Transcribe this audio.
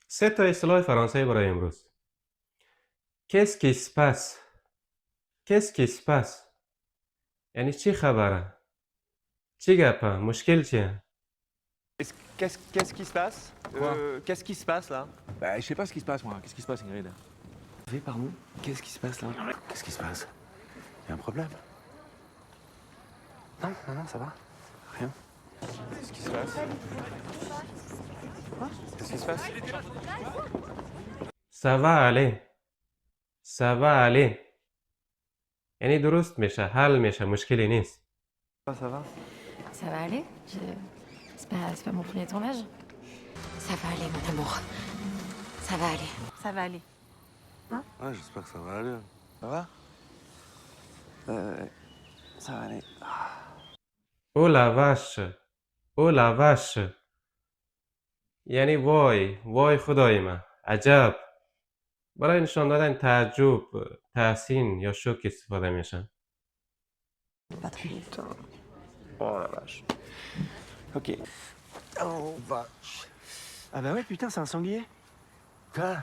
سه تا اصطلاح فرانسوی برای امروز. Qu'est-ce qui se passe؟ Qu'est-ce qui se passe؟ یعنی چی خبره؟ چی گپه؟ مشکل چیه؟ Qu'est-ce qui se passe Quoi Qu'est-ce qui se passe là Bah, je sais pas ce qui se passe, moi. Qu'est-ce qui se passe, Ingrid? Oui, pardon. Qu'est-ce qui se passe là Qu'est-ce qui se passe? Y a un problème? Non, non, non, ça va. Rien. Qu'est-ce qui se passe Qu'est-ce qui se passe Ça va aller. Ça va aller. یعنی درست میشه، حل میشه، مشکلی نیست. Ça va. Ça va aller. C'est pas mon premier tournage. Ça va aller, mon amour. Ça va aller. Ça va aller. Ouais, j'espère que ça va aller. Ça va Ça va aller. او la vache. او la vache. یعنی وای، وای خدای من. عجب. برای نشان دادن تعجب، تحسین یا شوک استفاده میشن. Pas trop. Putain. Oh la vache. Ok. Oh vache. Ah bah ouais, putain, c'est un sanglier. Quoi?